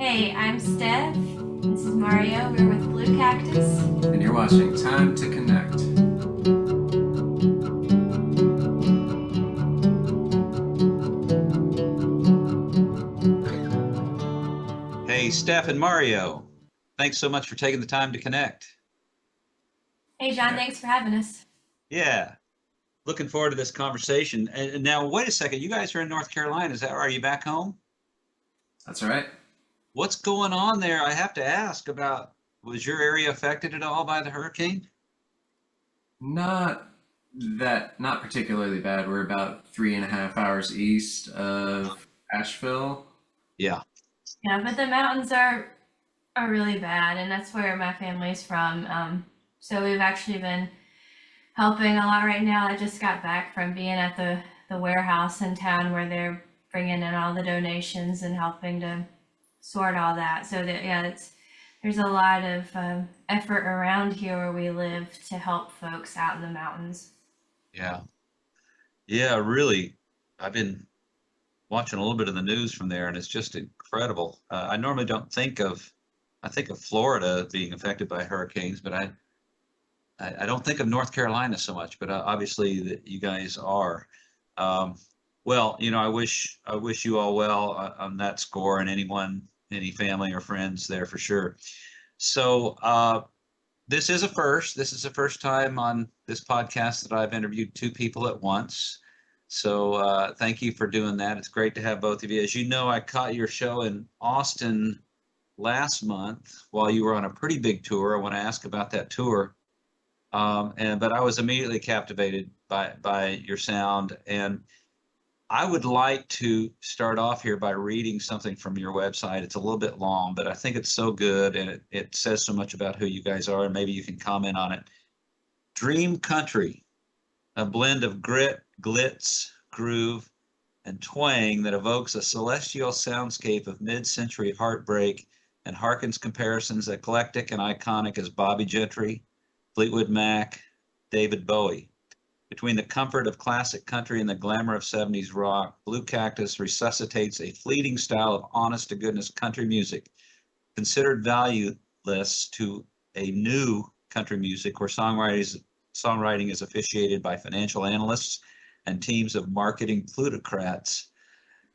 Hey, I'm Steph. This is Mario. We're with Blue Cactus. And you're watching Time to Connect. Hey, Steph and Mario, thanks so much for taking the time to connect. Hey, John, Yeah. thanks for having us. Yeah, looking forward to this conversation. And now, wait a second, you guys are in North Carolina, is that right? Are you back home? That's right. What's going on there? I have to ask about, was your area affected at all by the hurricane? Not particularly bad. We're about 3.5 hours east of Asheville. Yeah, Yeah, but the mountains are really bad, and that's where my family's from. So we've actually been helping a lot right now. I just got back from being at the warehouse in town where they're bringing in all the donations and helping to sort all that. So that yeah, there's a lot of effort around here where we live to help folks out in the mountains. yeah, yeah, really. I've been watching a little bit of the news from there, and it's just incredible. I normally don't think of, I think of Florida being affected by hurricanes, but I don't think of North Carolina so much, but obviously that you guys are. Um, well, I wish you all well on that score, and any family or friends there for sure. So this is a first. This is the first time on this podcast that I've interviewed two people at once. So thank you for doing that. It's great to have both of you. As you know, I caught your show in Austin last month while you were on a pretty big tour. I want to ask about that tour. But I was immediately captivated by your sound, and I would like to start off here by reading something from your website. It's a little bit long, but I think it's so good, and it says so much about who you guys are, and maybe you can comment on it. Dream Country, a blend of grit, glitz, groove, and twang that evokes a celestial soundscape of mid-century heartbreak and harkens comparisons eclectic and iconic as Bobby Gentry, Fleetwood Mac, David Bowie. Between the comfort of classic country and the glamour of 70s rock, Blue Cactus resuscitates a fleeting style of honest to goodness country music, considered valueless to a new country music where songwriting is officiated by financial analysts and teams of marketing plutocrats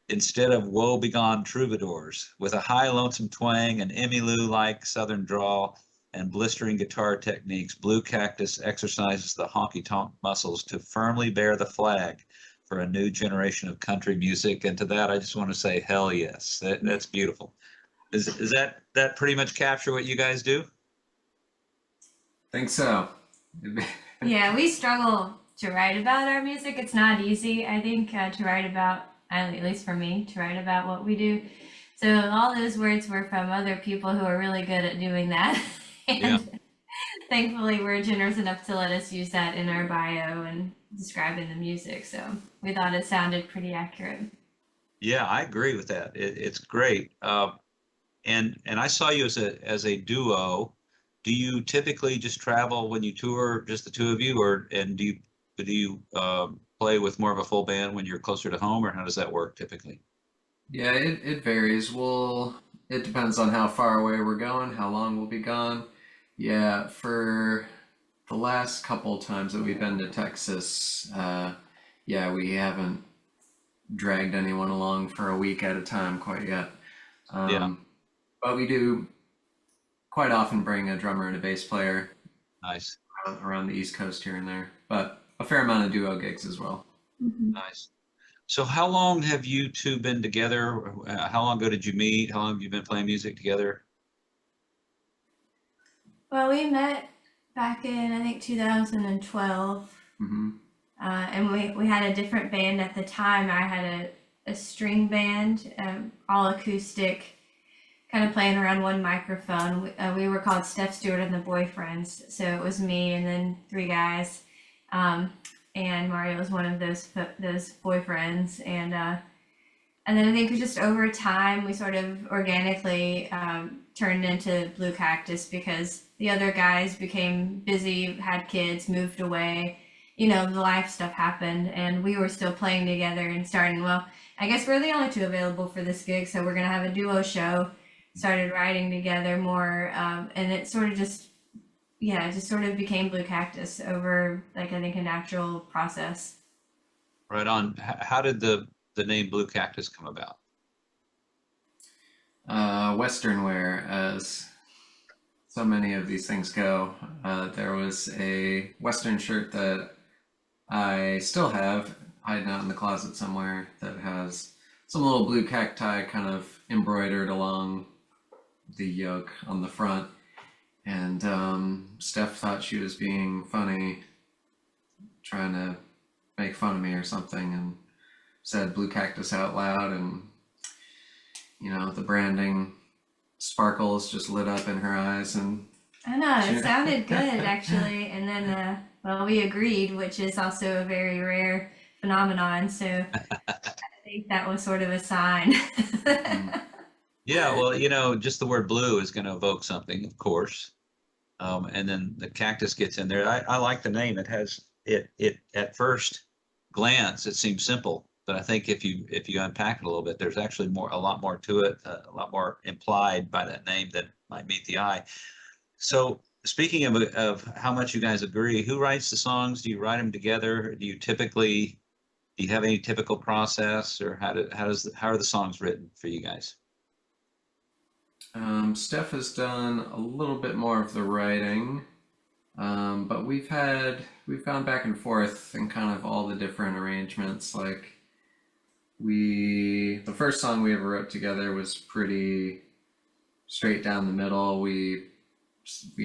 instead of woe-begone troubadours. With a high lonesome twang, an Emmylou-like southern drawl, and blistering guitar techniques, Blue Cactus exercises the honky-tonk muscles to firmly bear the flag for a new generation of country music. And to that, I just want to say, hell yes, that's beautiful. Is that pretty much capture what you guys do? Think so. Yeah, we struggle to write about our music. It's not easy, I think, to write about, at least for me, to write about what we do. So all those words were from other people who are really good at doing that. Yeah. And thankfully, we're generous enough to let us use that in our bio and describing the music. So we thought it sounded pretty accurate. Yeah, I agree with that. It's great. And I saw you as a duo. Do you typically just travel when you tour, just the two of you, or and do you play with more of a full band when you're closer to home, or how does that work typically? Yeah, it varies. It depends on how far away we're going, how long we'll be gone. Yeah, for the last couple times that we've been to Texas, yeah, we haven't dragged anyone along for a week at a time quite yet. Yeah, Um, but we do quite often bring a drummer and a bass player nice, around the East Coast here and there, but a fair amount of duo gigs as well. Mhm. nice. So how long have you two been together? How long ago did you meet? How long have you been playing music together? Well, we met back in, I think, 2012. Hmm. And we had a different band at the time. I had a string band, all acoustic, kind of playing around one microphone. We were called Steph Stewart and the Boyfriends. So it was me and then three guys. Um, and Mario was one of those boyfriends. And then I think just over time, we sort of organically turned into Blue Cactus because the other guys became busy, had kids, moved away. The life stuff happened, and we were still playing together and starting. Well, I guess we're the only two available for this gig, so we're gonna have a duo show started writing together more, and it sort of just, yeah, it just sort of became Blue Cactus over, like, I think a natural process. Right on. How did the name Blue Cactus come about? Western wear, as so many of these things go. There was a Western shirt that I still have hiding out in the closet somewhere that has some little blue cacti kind of embroidered along the yoke on the front. And Steph thought she was being funny, trying to make fun of me or something, and said Blue Cactus out loud. And, the branding sparkles just lit up in her eyes. And I know, she, it sounded good actually. And then, well, we agreed, which is also a very rare phenomenon. So I think that was sort of a sign. Yeah, well, just the word blue is going to evoke something, of course. And then the cactus gets in there. I like the name. It has it at first glance it seems simple, but I think if you unpack it a little bit, there's actually a lot more to it, a lot more implied by that name than might meet the eye. So speaking of how much you guys agree, who writes the songs? Do you write them together? Do you have any typical process, or how are the songs written for you guys? Steph has done a little bit more of the writing, but we've gone back and forth in kind of all the different arrangements. Like the first song we ever wrote together was pretty straight down the middle. We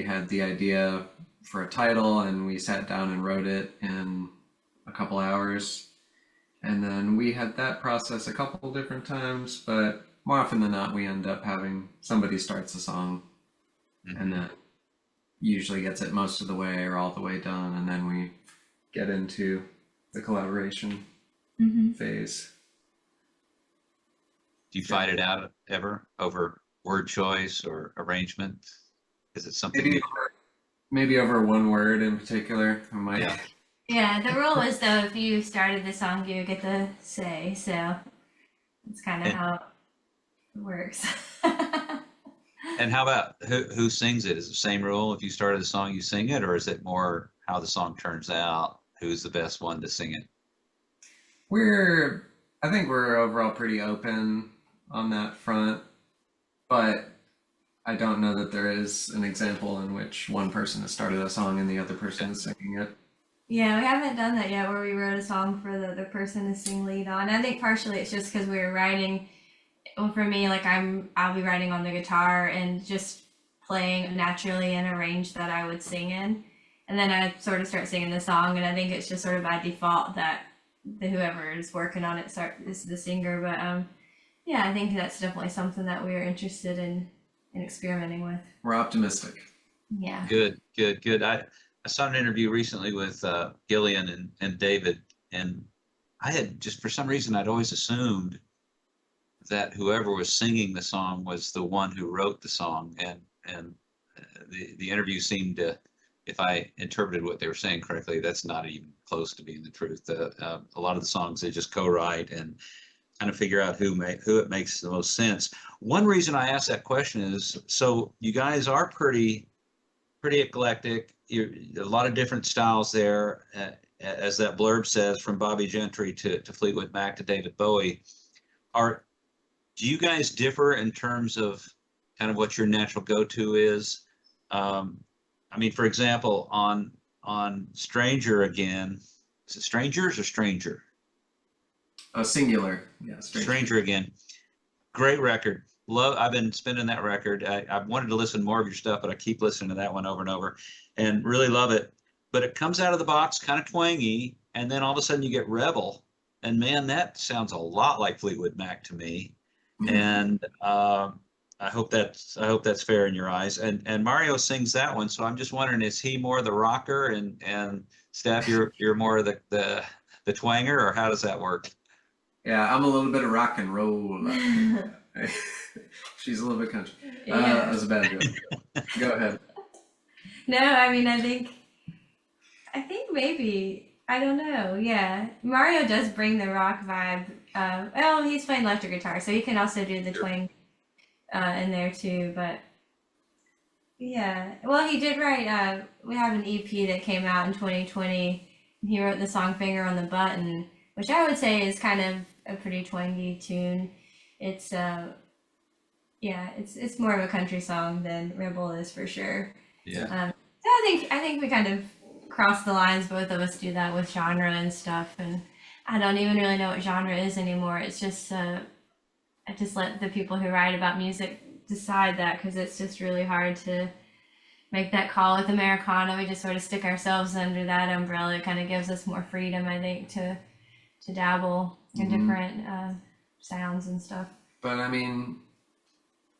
had the idea for a title, and we sat down and wrote it in a couple hours. And then we had that process a couple different times, but more often than not, we end up having somebody starts a song, and that usually gets it most of the way or all the way done, and then we get into the collaboration phase. Do you fight it out ever over word choice or arrangement? Is it something Maybe over one word in particular. I might. Yeah. Yeah, the rule is though, if you started the song, you get to say. So it's kind of And, how it works. and how about who sings it? Is it the same rule? If you started the song, you sing it, or is it more how the song turns out? Who's the best one to sing it? I think we're overall pretty open on that front, but I don't know that there is an example in which one person has started a song and the other person is singing it. Yeah, we haven't done that yet, where we wrote a song for the other person to sing lead on. I think partially it's just because we were writing. Well, for me, like I'll be writing on the guitar and just playing naturally in a range that I would sing in, and then I sort of start singing the song, and I think it's just sort of by default that whoever is working on it is the singer. But yeah, I think that's definitely something that we are interested in experimenting with. We're optimistic. Yeah. Good, good, good. I saw an interview recently with Gillian and David, and I had just for some reason I'd always assumed that whoever was singing the song was the one who wrote the song, and the interview seemed to, if I interpreted what they were saying correctly, that's not even close to being the truth. A lot of the songs they just co-write and kind of figure out who it makes the most sense. One reason I asked that question is so you guys are pretty eclectic. A lot of different styles there, as that blurb says, from Bobby Gentry to Fleetwood Mac to David Bowie. Do you guys differ in terms of kind of what your natural go-to is? I mean, for example, on Stranger Again, is it Strangers or Stranger? Singular. Yeah, Stranger Again. Great record. I've been spinning that record. I wanted to listen to more of your stuff, but I keep listening to that one over and over and really love it. But it comes out of the box kind of twangy, and then all of a sudden you get Rebel. And man, that sounds a lot like Fleetwood Mac to me. And I hope that's fair in your eyes. And Mario sings that one, so I'm just wondering, is he more the rocker and Steph, you're more the twanger, or how does that work? Yeah, I'm a little bit of rock and roll. She's a little bit country. Yeah. That was a bad joke. Go ahead. No, I mean, I think maybe, I don't know. Yeah. Mario does bring the rock vibe. Well, he's playing electric guitar, so he can also do the twang. in there too. But yeah, well, he did write. We have an EP that came out in 2020. And he wrote the song "Finger on the Button," which I would say is kind of a pretty twangy tune. It's yeah, it's more of a country song than Rebel is for sure. Yeah. So I think we kind of cross the lines. Both of us do that with genre and stuff, and I don't even really know what genre is anymore. It's just I just let the people who write about music decide that because it's just really hard to make that call with Americana. We just sort of stick ourselves under that umbrella. It kind of gives us more freedom, I think, to dabble in different sounds and stuff. But I mean,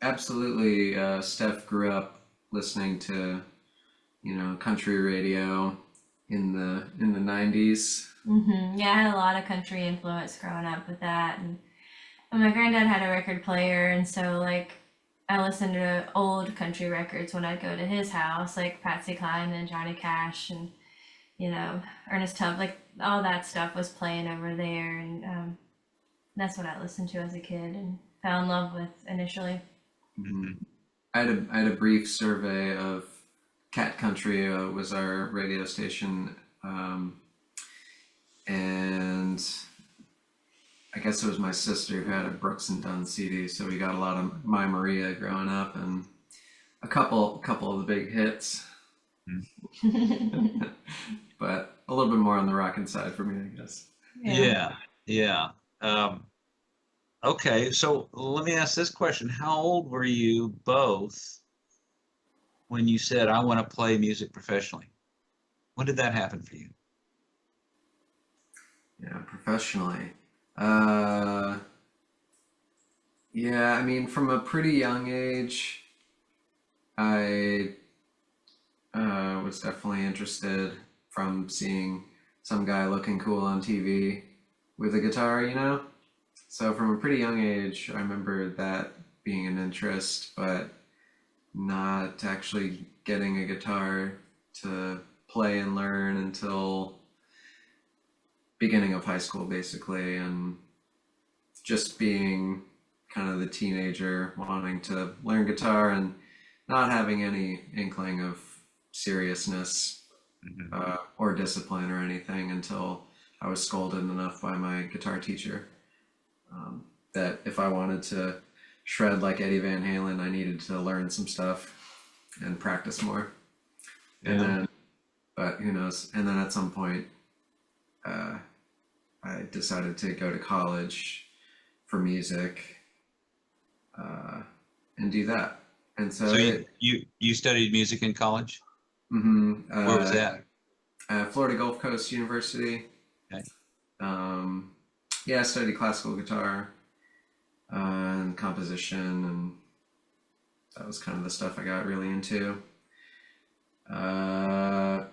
absolutely, Steph grew up listening to, country radio in the 90s. Yeah, I had a lot of country influence growing up with that, and my granddad had a record player, and so like I listened to old country records when I'd go to his house, like Patsy Cline and Johnny Cash, and Ernest Tubb, like all that stuff was playing over there, and that's what I listened to as a kid and fell in love with initially. I had a brief survey of Cat Country, was our radio station, and I guess it was my sister who had a Brooks and Dunn CD, so we got a lot of My Maria growing up and a couple of the big hits, but a little bit more on the rockin' side for me, I guess. Yeah. Okay, so let me ask this question. How old were you both when you said, I want to play music professionally? When did that happen for you? Yeah, professionally. Yeah, I mean, from a pretty young age, I was definitely interested from seeing some guy looking cool on TV with a guitar. So from a pretty young age, I remember that being an interest, but not actually getting a guitar to play and learn until beginning of high school, basically, and just being kind of the teenager wanting to learn guitar and not having any inkling of seriousness or discipline or anything until I was scolded enough by my guitar teacher that if I wanted to shred like Eddie Van Halen, I needed to learn some stuff and practice more. And then, but who knows? And then at some point, I decided to go to college for music and do that. And so, you studied music in college? Where was that? Florida Gulf Coast University. Okay. Yeah, I studied classical guitar and composition, and that was kind of the stuff I got really into. But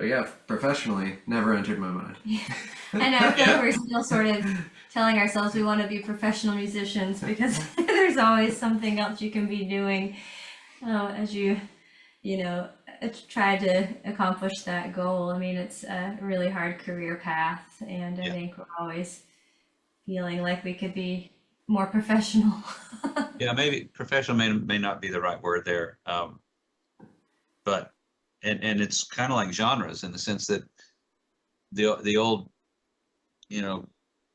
yeah, professionally, never entered my mind. I know, I feel like we're still sort of telling ourselves we want to be professional musicians because there's always something else you can be doing as you try to accomplish that goal. I mean, it's a really hard career path, and I think we're always feeling like we could be more professional. Yeah, maybe professional may not be the right word there, but and it's kind of like genres in the sense that the old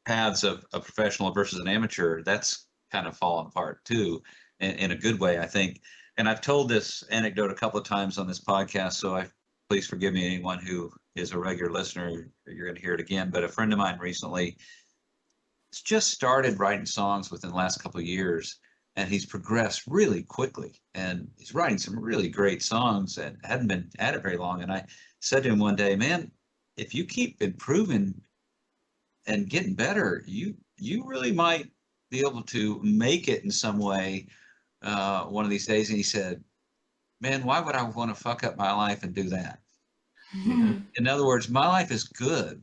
paths of a professional versus an amateur, that's kind of fallen apart too, in a good way, I think. And I've told this anecdote a couple of times on this podcast, so please forgive me, anyone who is a regular listener, you're going to hear it again. But a friend of mine recently just started writing songs within the last couple of years, and he's progressed really quickly, and he's writing some really great songs and hadn't been at it very long. And I said to him one day, man, if you keep improving and getting better, you really might be able to make it in some way one of these days. And he said, man, why would I want to fuck up my life and do that? In other words, my life is good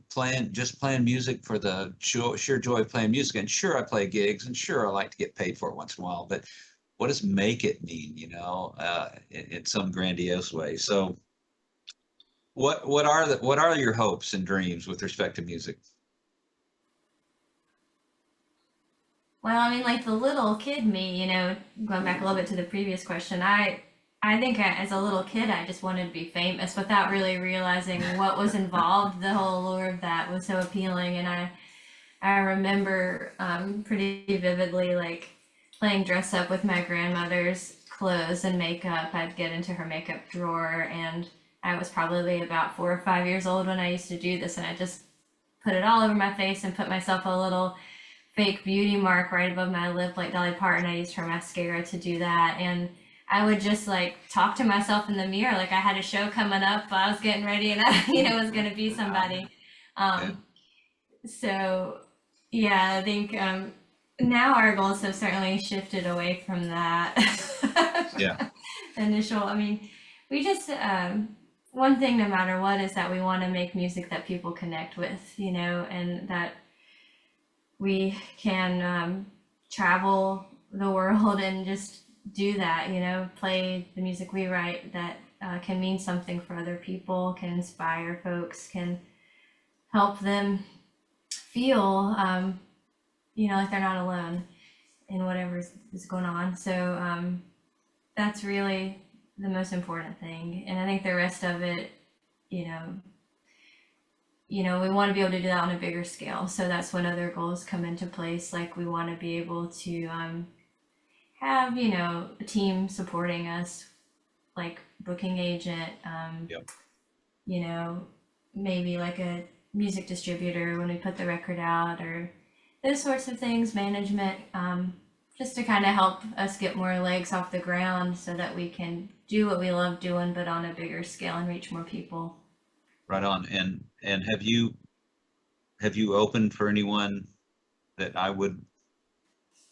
just playing music for the sheer joy of playing music. And sure, I play gigs, and sure, I like to get paid for it once in a while. But what does make it mean, in some grandiose way? So, what are your hopes and dreams with respect to music? Well, I mean, like the little kid me, going back a little bit to the previous question, I think as a little kid, I just wanted to be famous without really realizing what was involved. The whole allure of that was so appealing, and I remember pretty vividly like playing dress up with my grandmother's clothes and makeup. I'd get into her makeup drawer, and I was probably about 4 or 5 years old when I used to do this, and I just put it all over my face and put myself a little fake beauty mark right above my lip like Dolly Parton. I used her mascara to do that, and I would just like talk to myself in the mirror like I had a show coming up. I was getting ready, and I, was going to be somebody. Yeah. Um, so yeah, I think now our goals have certainly shifted away from that. Yeah. Initial, I mean, we just one thing no matter what is that we want to make music that people connect with, and that we can travel the world and just do that, play the music we write that can mean something for other people, can inspire folks, can help them feel, like they're not alone in whatever is going on. So that's really the most important thing. And I think the rest of it, we want to be able to do that on a bigger scale. So that's when other goals come into place. Like we want to be able to have, a team supporting us, like booking agent, Yep. maybe like a music distributor when we put the record out, or those sorts of things, management, just to kind of help us get more legs off the ground so that we can do what we love doing, but on a bigger scale and reach more people. Right on. And have you opened for anyone that I would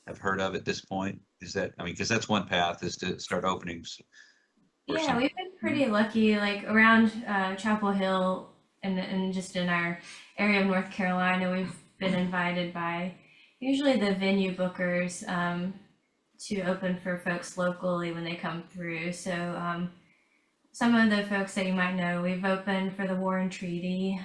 have heard of at this point? Is that, I mean, because that's one path, is to start openings for Yeah, some. we've been pretty lucky, like around Chapel Hill and just in our area of North Carolina, we've been invited by usually the venue bookers to open for folks locally when they come through. So some of the folks that you might know, we've opened for the War and Treaty,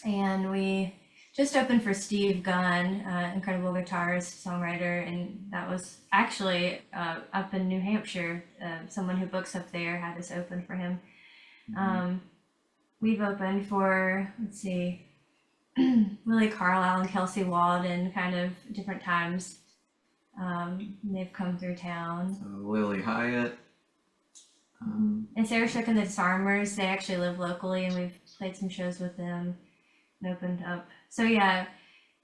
and we just opened for Steve Gunn, incredible guitarist, songwriter, and that was actually up in New Hampshire. Someone who books up there had us open for him. We've opened for, let's see, Willie Carlisle and Kelsey Walden, kind of different times. They've come through town. Lily Hyatt. And Sarah Shook and the Disarmers, they actually live locally, and we've played some shows with them and opened up. So yeah,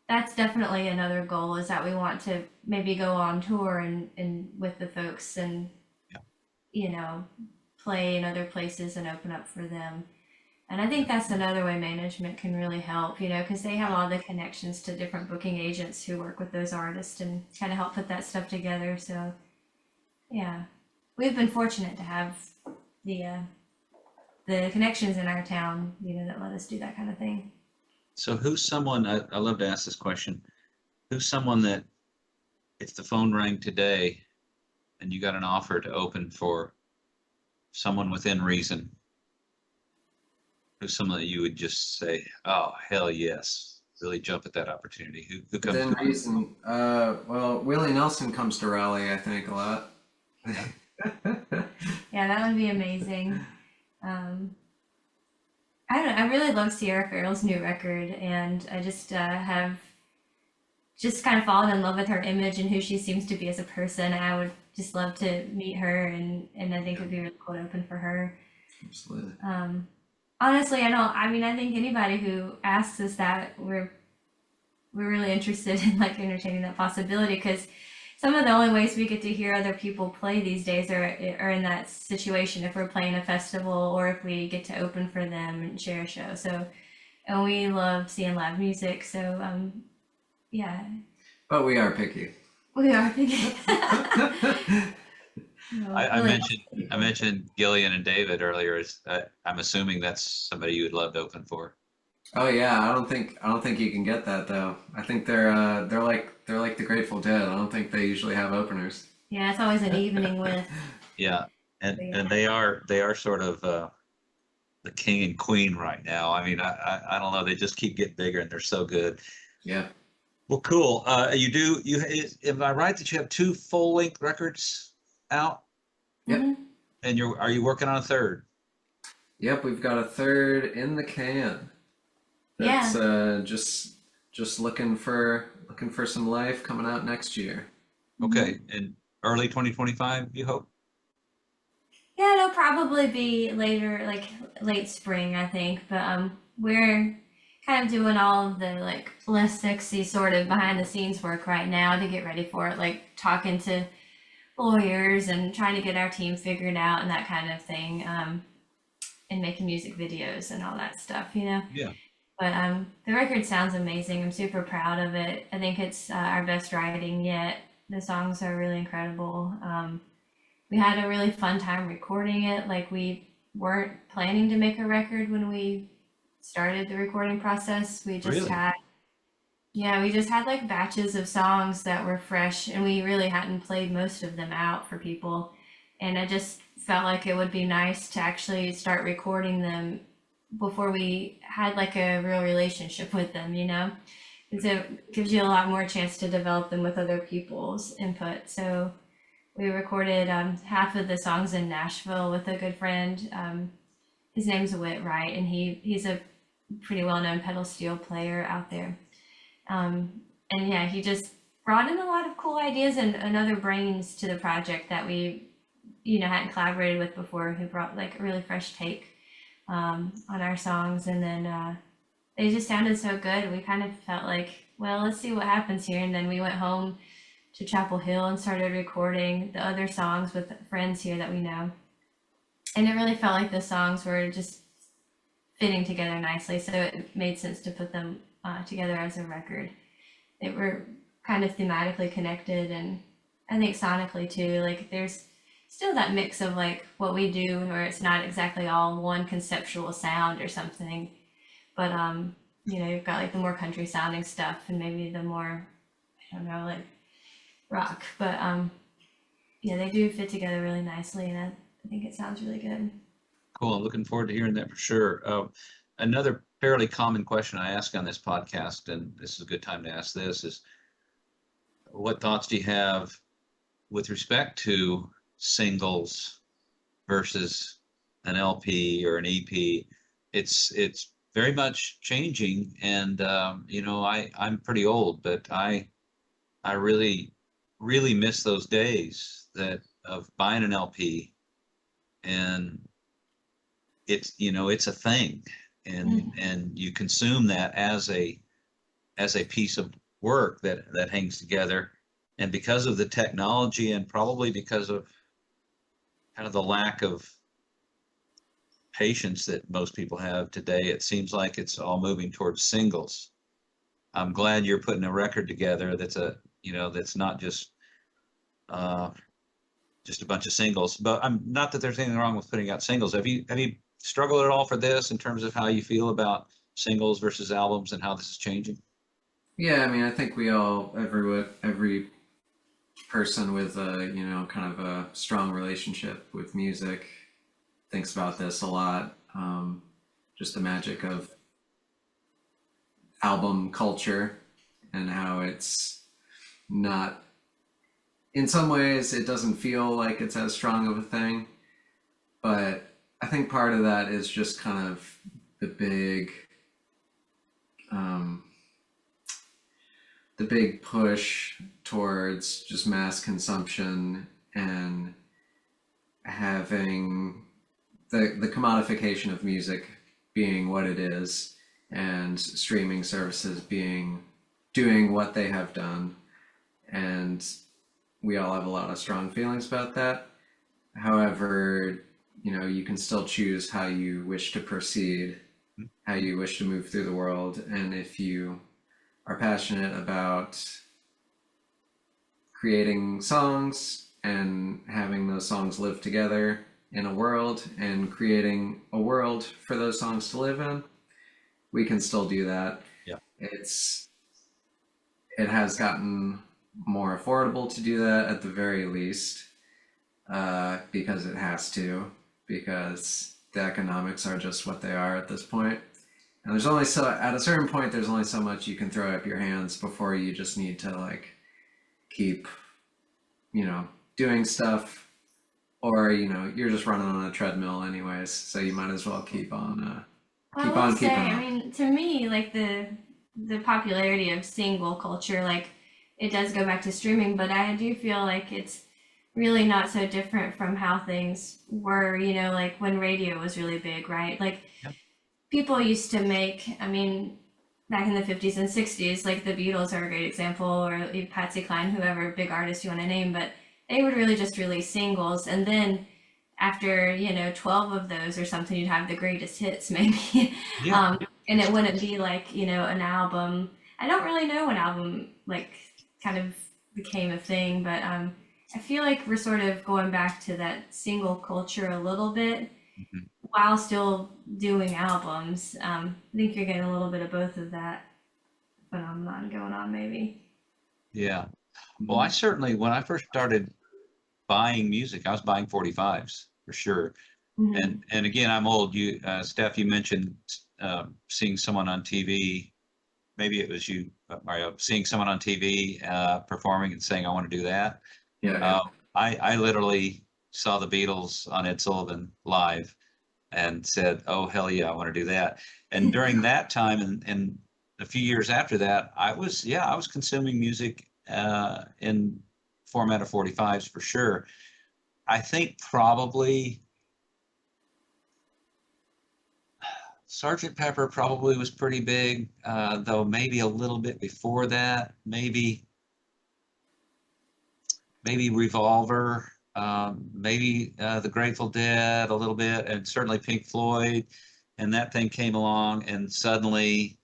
that's definitely another goal, is that we want to maybe go on tour and with the folks and, play in other places and open up for them. And I think that's another way management can really help, because they have all the connections to different booking agents who work with those artists and kind of help put that stuff together. So yeah, we've been fortunate to have the connections in our town, that let us do that kind of thing. So who's someone, I love to ask this question, who's someone that if the phone rang today and you got an offer to open for someone within reason, who's someone that you would just say, oh, hell yes, really jump at that opportunity? Who comes Within to reason, well, Willie Nelson comes to Raleigh, I think, a lot. Yeah, that would be amazing. I really love Sierra Farrell's new record, and I just have just kind of fallen in love with her image and who she seems to be as a person. I would just love to meet her, and I think it'd be really cool to open for her. Absolutely. Honestly, I think anybody who asks us that, we're really interested in like entertaining that possibility, because some of the only ways we get to hear other people play these days are in that situation, if we're playing a festival or if we get to open for them and share a show. So, and we love seeing live music. So, yeah. But we are picky. We are picky. I mentioned Gillian and David earlier. I'm assuming that's somebody you would love to open for. Oh yeah, I don't think you can get that though. I think they're like the Grateful Dead. I don't think they usually have openers. Yeah, it's always an evening with. Yeah, and they are sort of the king and queen right now. I mean, I don't know. They just keep getting bigger, and they're so good. Yeah. Well, cool. Am I right that you have two full-length records out, Yep. Hmm. and are you working on a third? Yep, we've got a third in the can. That's Yeah. just looking for some life coming out next year. Okay, Hmm. in early 2025, you hope? Yeah, it'll probably be later, like late spring, I think. But we're kind of doing all of the like less sexy sort of behind the scenes work right now to get ready for it, like talking to lawyers and trying to get our team figured out and that kind of thing, and making music videos and all that stuff, you know. Yeah. But the record sounds amazing. I'm super proud of it. I think it's our best writing yet. The songs are really incredible. We had a really fun time recording it. Like we weren't planning to make a record when we started the recording process. Really? We just had like batches of songs that were fresh and we really hadn't played most of them out for people. And I just felt like it would be nice to actually start recording them before we had like a real relationship with them, you know? Because it gives you a lot more chance to develop them with other people's input. So we recorded half of the songs in Nashville with a good friend. His name's Whit Wright, and he's a pretty well known pedal steel player out there. And yeah, he just brought in a lot of cool ideas and other brains to the project that we, hadn't collaborated with before. Who brought like a really fresh take on our songs, and then they just sounded so good. We kind of felt like, well, let's see what happens here. And then we went home to Chapel Hill and started recording the other songs with friends here that we know. And it really felt like the songs were just fitting together nicely. So it made sense to put them together as a record. They were kind of thematically connected and I think sonically too. Like there's still that mix of like what we do where it's not exactly all one conceptual sound or something. But you've got like the more country sounding stuff and maybe the more, I don't know, like rock. But yeah, they do fit together really nicely, and I think it sounds really good. Cool. I'm looking forward to hearing that for sure. Another fairly common question I ask on this podcast, and this is a good time to ask this, is what thoughts do you have with respect to singles versus an LP or an EP? It's very much changing, and I'm pretty old, but I really miss those days that of buying an LP, and it's a thing, Mm. and you consume that as a piece of work that hangs together. And because of the technology and probably because of kind of the lack of patience that most people have today, it seems like it's all moving towards singles. I'm glad you're putting a record together that's not uh, just a bunch of singles. But I'm not that there's anything wrong with putting out singles. Have you struggled at all for this in terms of how you feel about singles versus albums and how this is changing? Yeah, I mean, I think every person with a kind of a strong relationship with music thinks about this a lot. Just the magic of album culture and how it's not, in some ways it doesn't feel like it's as strong of a thing, but I think part of that is just kind of the big um, the big push towards just mass consumption and having the commodification of music being what it is and streaming services being doing what they have done, and we all have a lot of strong feelings about that. However, you can still choose how you wish to proceed, how you wish to move through the world, and if you are passionate about creating songs and having those songs live together in a world and creating a world for those songs to live in, we can still do that. Yeah. It has gotten more affordable to do that at the very least, because it has to, because the economics are just what they are at this point. And there's only so at a certain point there's only so much you can throw up your hands before you just need to like keep, doing stuff, or you're just running on a treadmill anyways, so you might as well keep on I keep will on say, keeping I on. mean, to me, like the popularity of single culture, like it does go back to streaming, but I do feel like it's really not so different from how things were, like when radio was really big, right? Like Yep. people used to make, I mean, back in the 50s and 60s, like the Beatles are a great example, or Patsy Cline, whoever big artist you want to name, but they would really just release singles. And then after, 12 of those or something, you'd have the greatest hits, maybe. Yeah. And it wouldn't be like, an album. I don't really know when album, like, kind of became a thing, but I feel like we're sort of going back to that single culture a little bit Mhm. while still doing albums. I think you're getting a little bit of both of that phenomenon going on, maybe. Yeah. Well, I certainly, when I first started buying music, I was buying 45s for sure. Mm-hmm. And again, I'm old. Steph, you mentioned seeing someone on TV. Maybe it was you, Mario, seeing someone on TV performing and saying, "I want to do that." Yeah, yeah. Uh, I literally saw the Beatles on Ed Sullivan live and said, "Oh hell yeah, I want to do that." And during that time, and a few years after that, I was consuming music in format of 45s for sure. I think probably Sergeant Pepper probably was pretty big, though maybe a little bit before that, maybe Revolver, maybe the Grateful Dead a little bit, and certainly Pink Floyd. And that thing came along, and suddenly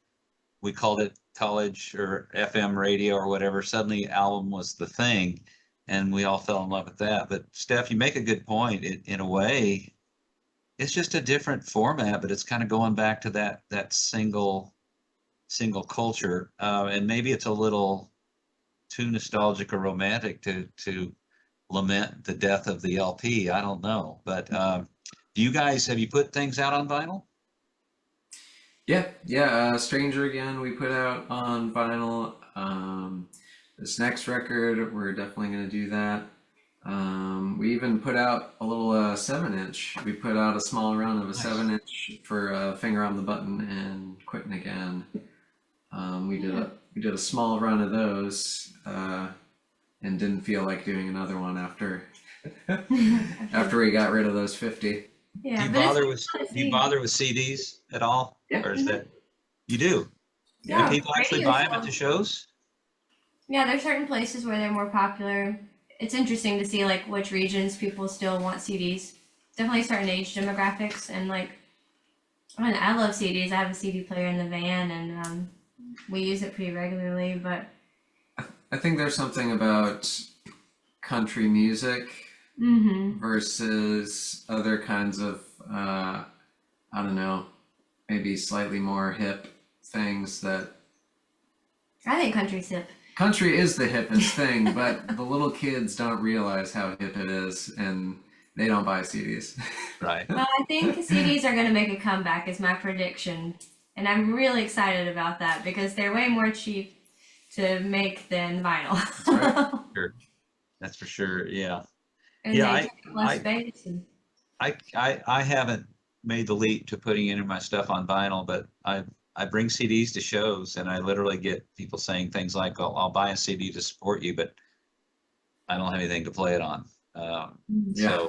we called it college or FM radio or whatever. Suddenly, album was the thing, and we all fell in love with that. But Steph, you make a good point. In a way, it's just a different format, but it's kind of going back to that single culture, and maybe it's a little too nostalgic or romantic to lament the death of the LP. I don't know, but do you guys have you put things out on vinyl? Yeah, yeah. Stranger Again, we put out on vinyl. This next record, we're definitely gonna do that. We even put out a little 7-inch. We put out a small run of a Nice. 7-inch for Finger on the Button and Quitting Again. We did a small run of those, and didn't feel like doing another one after after we got rid of those 50. Do Yeah, you but bother it's with fun to do you see. bother with CDs at all, Yeah. or is that you do? And Yeah, people actually radio buy them at the shows. shows? Yeah, there's certain places where they're more popular. It's interesting to see like which regions people still want CDs. Definitely certain age demographics, and like, I mean, I love CDs. I have a CD player in the van, and we use it pretty regularly. But I think there's something about country music mm-hmm. versus other kinds of I don't know, maybe slightly more hip things that I think country's hip. country is the hippest thing, but the little kids don't realize how hip it is, and they don't buy CDs. Right. Well, I think CDs are going to make a comeback, is my prediction, and I'm really excited about that because they're way more cheap to make than vinyl. right. Sure. That's for sure. Yeah. And Yeah, they take less I space. And I haven't made the leap to putting any of my stuff on vinyl, but I bring CDs to shows, and I literally get people saying things like, I'll buy a CD to support you, but I don't have anything to play it on." Yeah.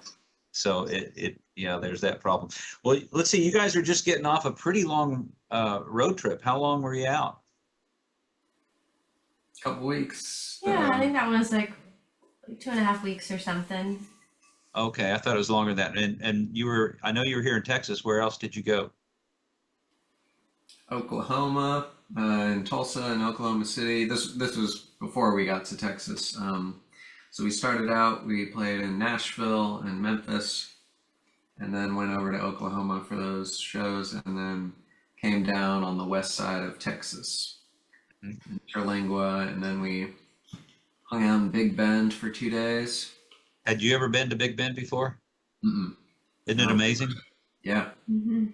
So there's that problem. Well, let's see. You guys are just getting off a pretty long road trip. How long were you out? Couple weeks. yeah, I think that one was like 2.5 weeks or something. Okay, I thought it was longer than that. And I know you were here in Texas. Where else did you go? Oklahoma, and Tulsa and Oklahoma City. This was before we got to Texas. So we started out. We played in Nashville and Memphis, and then went over to Oklahoma for those shows, and then came down on the west side of Texas, Mhm. in Terlingua, and then we hung out in Big Bend for 2 days. Had you ever been to Big Bend before? Mm-mm. Isn't it No. amazing? Yeah. Mm-hmm.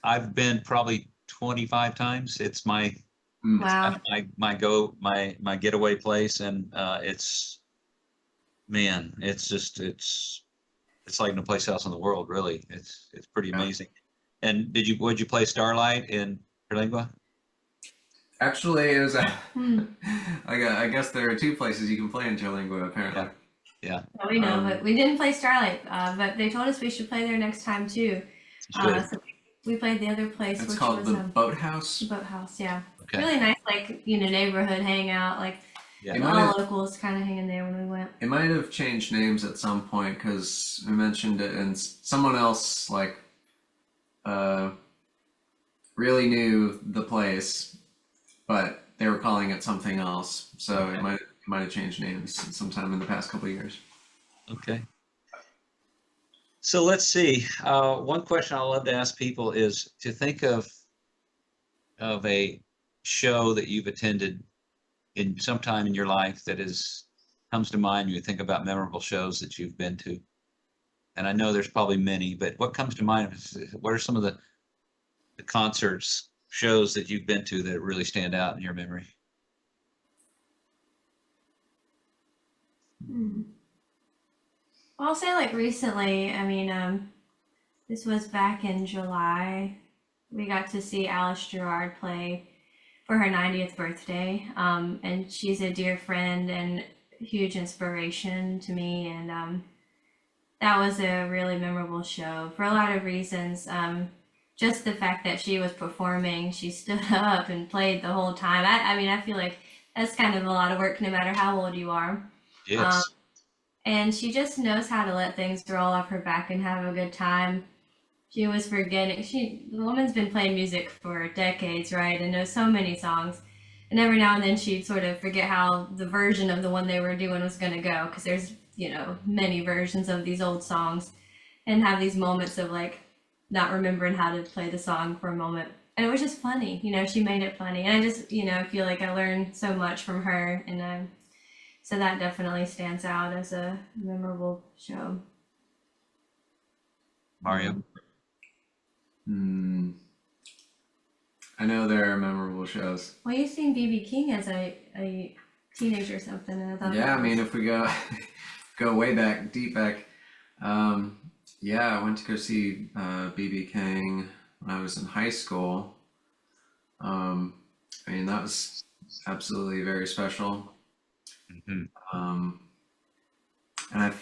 I've been probably 25 times. It's my Mm. Wow. my getaway place, and it's like no place else in the world, really. It's pretty Yeah. amazing. And would you play Starlight in Terlingua? Actually, it was Hmm. I guess there are two places you can play in Terlingua, apparently. Yeah, Well, we know, Um, but we didn't play Starlight. But they told us we should play there next time too. you should. So we played the other place, it's which called was the Boathouse. the boathouse. Yeah, Okay. really nice, like neighborhood hangout. Like Yeah. It all might have, locals kind of hanging there when we went. it might have changed names at some point because I mentioned it, and someone else like uh, really knew the place, but they were calling it something else. So Okay. it might have changed names sometime in the past couple of years. Okay. So let's see. One question I love to ask people is to think of a show that you've attended in some time in your life that comes to mind. You think about memorable shows that you've been to, and I know there's probably many, but what comes to mind? What are some of the concerts, shows that you've been to that really stand out in your memory? Hmm. Well, I'll say like recently. I mean, this was back in July. We got to see Alice Gerard play for her 90th birthday. And she's a dear friend and huge inspiration to me. And that was a really memorable show for a lot of reasons. Just the fact that she was performing, she stood up and played the whole time. I mean, I feel like that's kind of a lot of work no matter how old you are. Um, Yes. and she just knows how to let things roll off her back and have a good time. She was forgetting. The woman's been playing music for decades, right, and knows so many songs. And every now and then she'd sort of forget how the version of the one they were doing was going to go, because there's many versions of these old songs, and have these moments of like not remembering how to play the song for a moment. And it was just funny, she made it funny, and I just feel like I learned so much from her, and so that definitely stands out as a memorable show. Mario. Hmm. I know there are memorable shows. Well, you've seen BB King as a teenager or something, and I thought Yeah, that I mean, was... if we go way back, deep back, yeah, I went to go see BB King when I was in high school. I mean, that was absolutely very special. Hmm. Um, and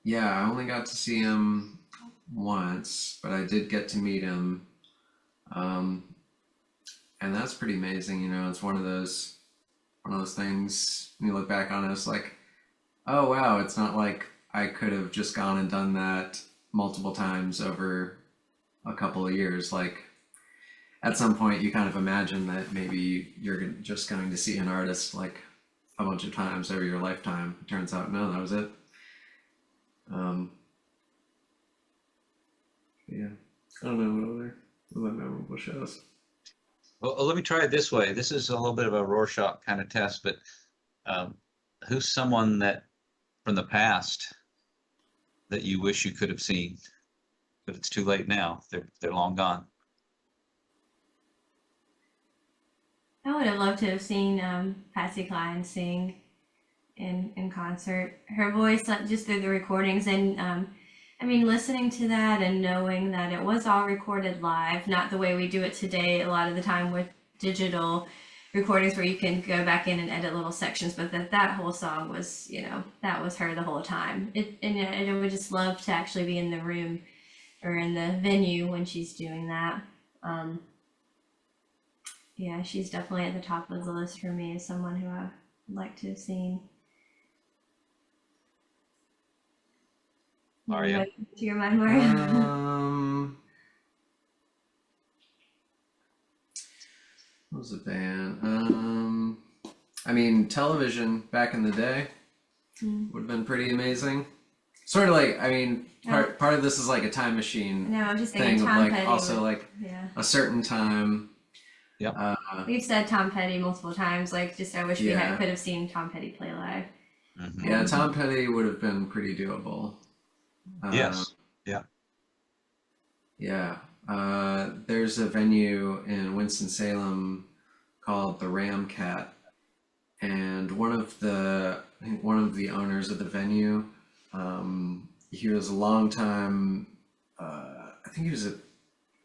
yeah, I only got to see him once, but I did get to meet him. Um, and that's pretty amazing. It's one of those things when you look back on it, it's like, oh wow, it's not like I could have just gone and done that multiple times over a couple of years. Like at some point you kind of imagine that maybe you're just going to see an artist like a bunch of times over your lifetime. It turns out no, that was it. Yeah, I don't know what other memorable shows. Well, let me try it this way. This is a little bit of a Rorschach kind of test, but um, who's someone that from the past that you wish you could have seen, but it's too late now. They're long gone. I would have loved to have seen Patsy Cline sing in concert. Her voice, just through the recordings, and I mean, listening to that and knowing that it was all recorded live, not the way we do it today a lot of the time with digital recordings where you can go back in and edit little sections, but that whole song was, that was her the whole time. And I would just love to actually be in the room or in the venue when she's doing that. Yeah, she's definitely at the top of the list for me as someone who I would like to have seen. Mario. To your mind, Mario? What was the band? I mean, television back in the day would have been pretty amazing. Sort of like, I mean, part of this is like a time machine No, I was just thing thinking of Tom like Petty. also like Yeah. a certain time. Yep. We've said Tom Petty multiple times. Like, just I wish we Yeah. could have seen Tom Petty play live. Mhm. Yeah, Tom Petty would have been pretty doable. Yes. Yeah. Yeah. There's a venue in Winston-Salem called the Ram Cat, and I think one of the owners of the venue, he was a long time, I think he was a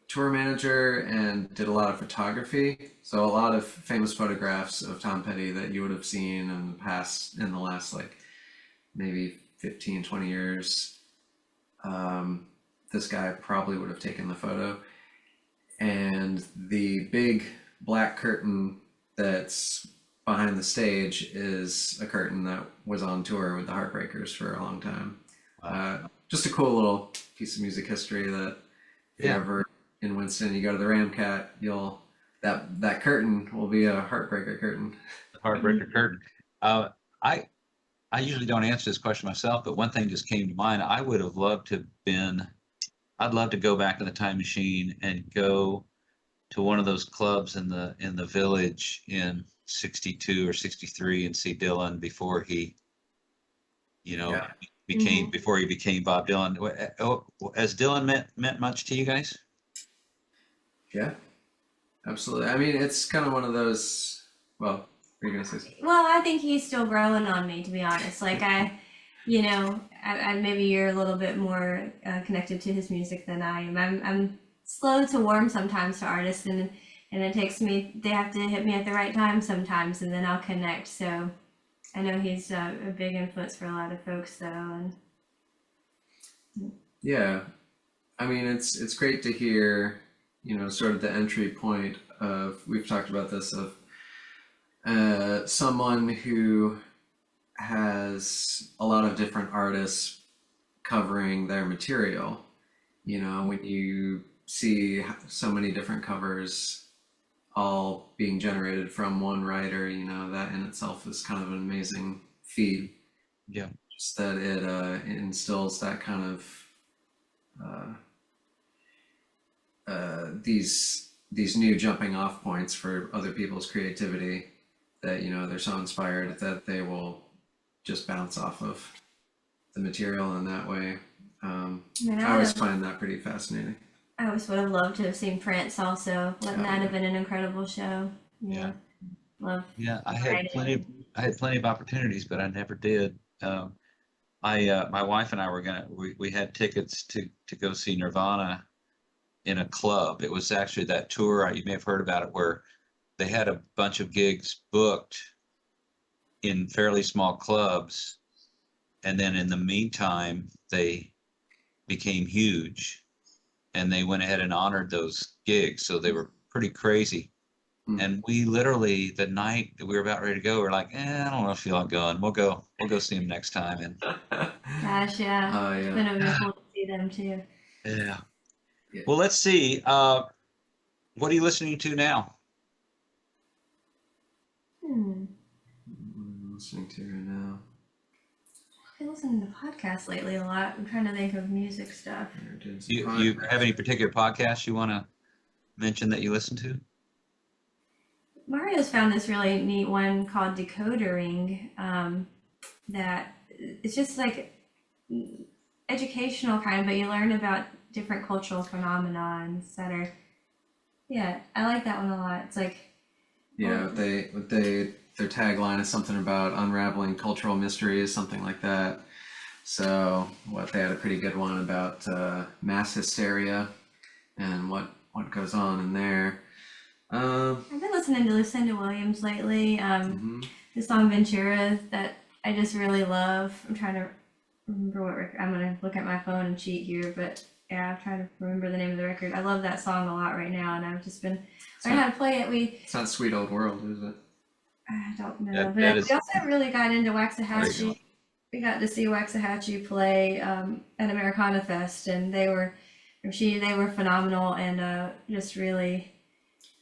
tour manager and did a lot of photography. So a lot of famous photographs of Tom Petty that you would have seen in the last like maybe 15, 20 years. This guy probably would have taken the photo. And the big black curtain that's behind the stage is a curtain that was on tour with the Heartbreakers for a long time. Just a cool little piece of music history that if you're ever in Winston, you go to the Ram Cat, that curtain will be a Heartbreaker curtain. Heartbreaker curtain. I I usually don't answer this question myself, but one thing just came to mind. I would have loved to have been. I'd love to go back in the time machine and go to one of those clubs in the village in '62 or '63 and see Dylan before he, Yeah. before he became Bob Dylan. Has Dylan meant much to you guys? Yeah, absolutely. I mean, it's kind of one of those. Well, are you gonna say something? Well, I think he's still growing on me, to be honest. Like I maybe you're a little bit more connected to his music than I am. I'm slow to warm sometimes to artists, and it takes me. They have to hit me at the right time sometimes, and then I'll connect. So I know he's a big influence for a lot of folks, though. And Yeah, I mean, it's great to hear, sort of the entry point of, we've talked about this, of someone who has a lot of different artists covering their material. When you see so many different covers all being generated from one writer, that in itself is kind of an amazing feat. Yeah. Just that it instills that kind of these new jumping off points for other people's creativity, that they're so inspired that they will just bounce off of the material in that way. I mean, I always find that pretty fascinating. I always would have loved to have seen Prince also. Wouldn't that have been an incredible show? Yeah. Love. Yeah, I had plenty of opportunities, but I never did. My wife and I we had tickets to go see Nirvana in a club. It was actually that tour, you may have heard about it, where they had a bunch of gigs booked in fairly small clubs, and then in the meantime they became huge, and they went ahead and honored those gigs. So they were pretty crazy. And we literally, the night that we were about ready to go, we are like, I don't know if you feel like going. We'll go see him next time. And Gosh, yeah. Oh, yeah. It's been a cool to see them too. yeah. Yeah. Well, let's see. What are you listening to now? What am I listening to right now? I've been listening to podcasts lately a lot. I'm trying to think of music stuff. You have any particular podcasts you want to mention that you listen to? Mario's found this really neat one called Decodering, that it's just like educational kind, but you learn about different cultural phenomenons that are, yeah, I like that one a lot. It's like, Yeah, their tagline is something about unraveling cultural mysteries, something like that. So they had a pretty good one about mass hysteria and what goes on in there. I've been listening to Lucinda Williams lately. The song Ventura that I just really love. I'm trying to remember what record. I'm gonna look at my phone and cheat here, but yeah, I'm trying to remember the name of the record. I love that song a lot right now, and I've just been learning how to play it. It's not Sweet Old World, is it? I don't know, That but is- we also really got into There you Waxahachie. We got to see Waxahachie play at Americana Fest, and they were phenomenal, and just really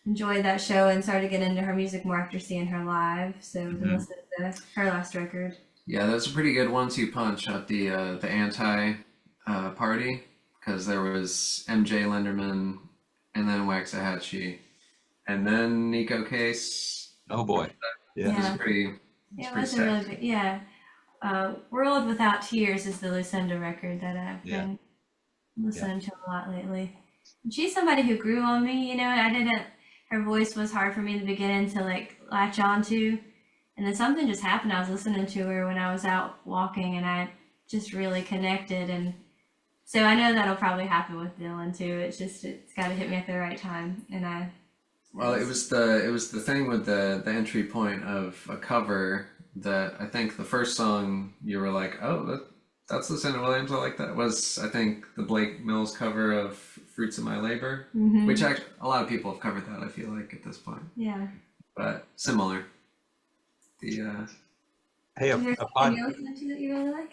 enjoyed that show and started getting into her music more after seeing her live. So I've been listening to her last record. Yeah, that's a pretty good 1-2 punch at the anti party, because there was MJ Linderman, and then Waxahachie, and then Nico Case. Oh boy. It was pretty. Yeah, it pretty was a stacked. really big, yeah. World Without Tears is the Lucinda record that I've been listening to a lot lately. She's somebody who grew on me, you know, and I didn't, her voice was hard for me in the beginning to like latch on to. And then something just happened. I was listening to her when I was out walking and I just really connected. And so I know that'll probably happen with Dylan too. It's just, it's got to hit me at the right time. And Well, it was the thing with the entry point of a cover that I think the first song you were like, oh, that's Lucinda Williams. I like that. Was I think the Blake Mills cover of Fruits of My Labor, which actually a lot of people have covered that. I feel like at this point, yeah. but similar. The Hey, Is there a something pod, you listen to that you really like?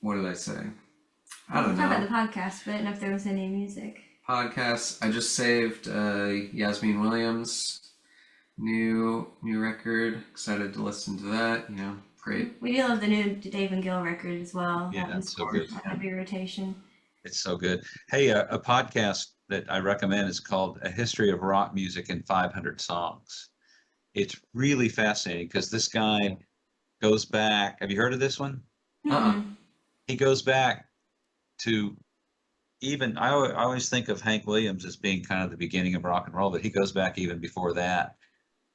what did I say? I We don't talked know. about the podcast, but I didn't know if there was any music. Podcasts. I just saved Yasmin Williams' new record. Excited to listen to that. You know, great. We do love the new Dave and Gill record as well. yeah, That was it's so good. a heavy rotation. It's so good. Hey, a podcast that I recommend is called A History of Rock Music in 500 Songs. It's really fascinating because this guy goes back. Have you heard of this one? Mm-mm. He goes back to even, I always think of Hank Williams as being kind of the beginning of rock and roll, but he goes back even before that.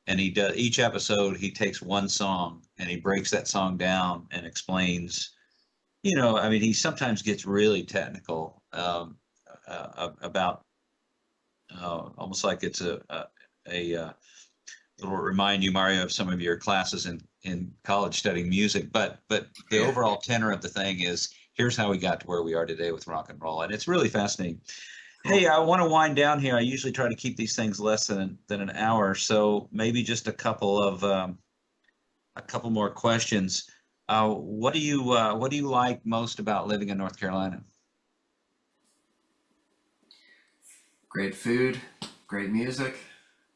And he does each episode, he takes one song and he breaks that song down and explains, I mean, he sometimes gets really technical about almost like it's it'll remind you, Mario, of some of your classes in college studying music. But the overall tenor of the thing is, here's how we got to where we are today with rock and roll, and it's really fascinating. Hey, I want to wind down here. I usually try to keep these things less than an hour, so maybe just a couple more questions. What do you like most about living in North Carolina? Great food, great music.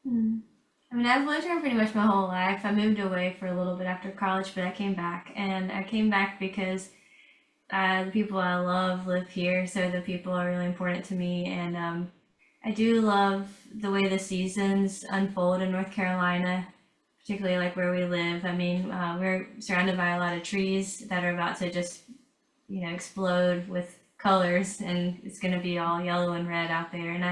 Hmm. I mean, I've lived here pretty much my whole life. I moved away for a little bit after college, but I came back. And I came back because the people I love live here, so the people are really important to me. And I do love the way the seasons unfold in North Carolina, particularly like where we live. I mean, we're surrounded by a lot of trees that are about to just, explode with colors, and it's going to be all yellow and red out there. And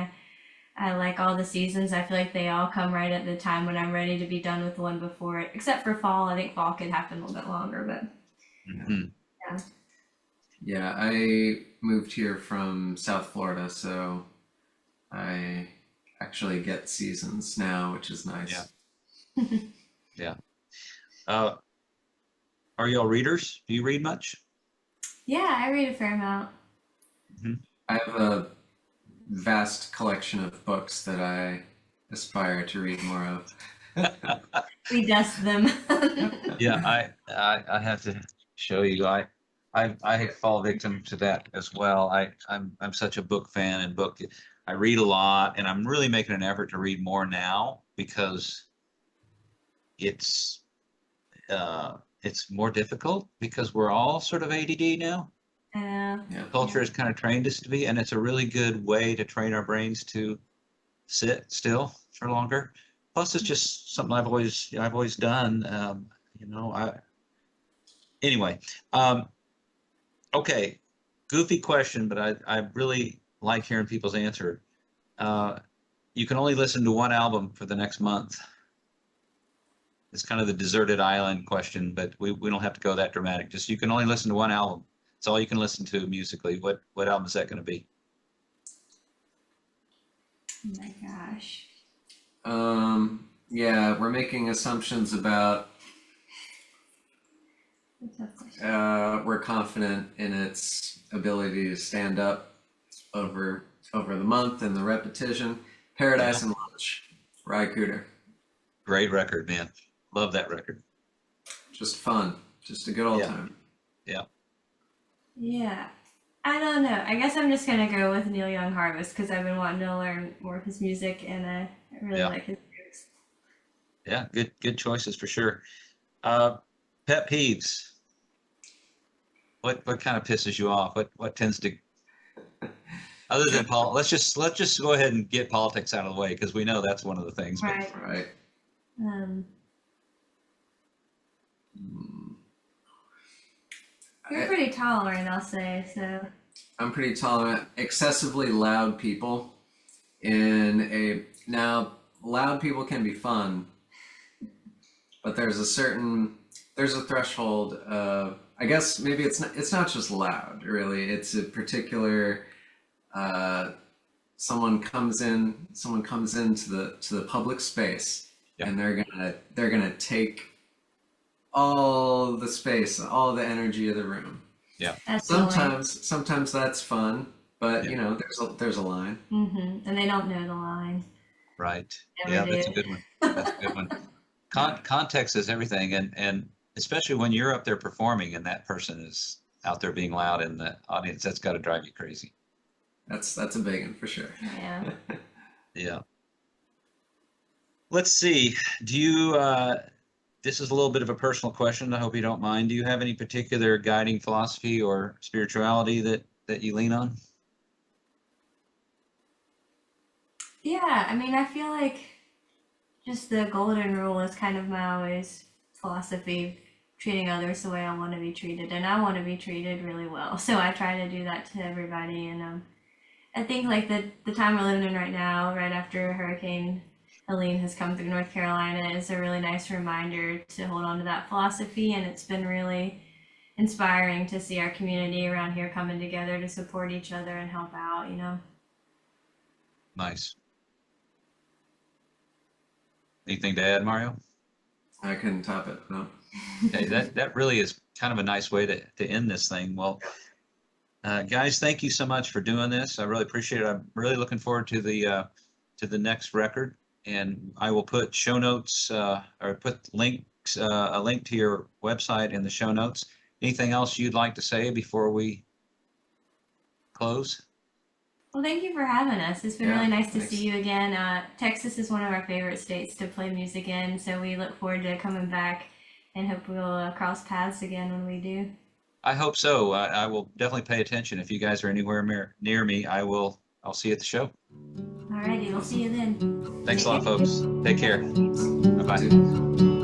I like all the seasons. I feel like they all come right at the time when I'm ready to be done with the one before it, except for fall. I think fall could happen a little bit longer, but Mhm. yeah. Yeah, I moved here from South Florida, so I actually get seasons now, which is nice. Yeah. Yeah. Uh, are y'all readers? Do you read much? Yeah, I read a fair amount. Mhm. I have a vast collection of books that I aspire to read more of. We dust them. Yeah, I have to show you. I fall victim to that as well. I'm such a book fan and I read a lot, and I'm really making an effort to read more now because it's it's more difficult because we're all sort of ADD now. uh, Yeah. Culture has kind of trained us to be, and it's a really good way to train our brains to sit still for longer. Plus, it's just something I've always done. I anyway. Okay, goofy question, but I really like hearing people's answer. Uh, you can only listen to one album for the next month. It's kind of the deserted island question, but we don't have to go that dramatic. Just you can only listen to one album. It's all you can listen to musically. What album is that going to be? oh my gosh. Yeah, we're making assumptions about That's a tough question. we're confident in its ability to stand up over the month and the repetition. Yeah, Paradise and Lunch, Rye Cooter. great record, man. Love that record. Just fun. Just a good old Yeah, time. yeah. Yeah. I don't know. I guess I'm just gonna go with Neil Young Harvest because I've been wanting to learn more of his music and I really Yeah, like his lyrics. yeah. Good choices for sure. Uh, pet peeves. What kind of pisses you off? What tends to other than let's just go ahead and get politics out of the way because we know that's one of the things. But Right. Right. Um, Mm, you're I, pretty tolerant, I'll say, so. I'm pretty tolerant. Excessively loud people now loud people can be fun, but there's a threshold of, I guess maybe it's not just loud really. It's a particular uh, someone comes into the public space, Yeah. and they're gonna take all the space, all the energy of the room. Yeah. That's annoying. Sometimes that's fun, but Yeah. you know, there's a line. And they don't know the line. Right. Never Yeah, that's do. a good one. That's a good one. Context is everything, and especially when you're up there performing and that person is out there being loud in the audience, that's got to drive you crazy. That's a big one for sure. Yeah. Yeah. Let's see. Do you, this is a little bit of a personal question. I hope you don't mind. Do you have any particular guiding philosophy or spirituality that you lean on? Yeah, I mean, I feel like just the golden rule is kind of my always philosophy, treating others the way I want to be treated, and I want to be treated really well. So I try to do that to everybody, and I think like the time we're living in right now, right after Hurricane Helene has come through North Carolina, is a really nice reminder to hold on to that philosophy, and it's been really inspiring to see our community around here coming together to support each other and help out, you know. Nice. Anything to add, Mario? I couldn't top it. No. Okay, that really is kind of a nice way to end this thing. Well, guys, thank you so much for doing this. I really appreciate it. I'm really looking forward to the next record, and I will put show notes or put links a link to your website in the show notes. Anything else you'd like to say before we close? Well, thank you for having us. It's been Yeah, really nice to thanks. see you again. Texas is one of our favorite states to play music in, so we look forward to coming back and hope we'll cross paths again when we do. I hope so. I will definitely pay attention. If you guys are anywhere near me, I'll see you at the show. Alrighty, we'll see you then. Thanks a lot, folks. Take care. Thanks. Bye-bye. Dude.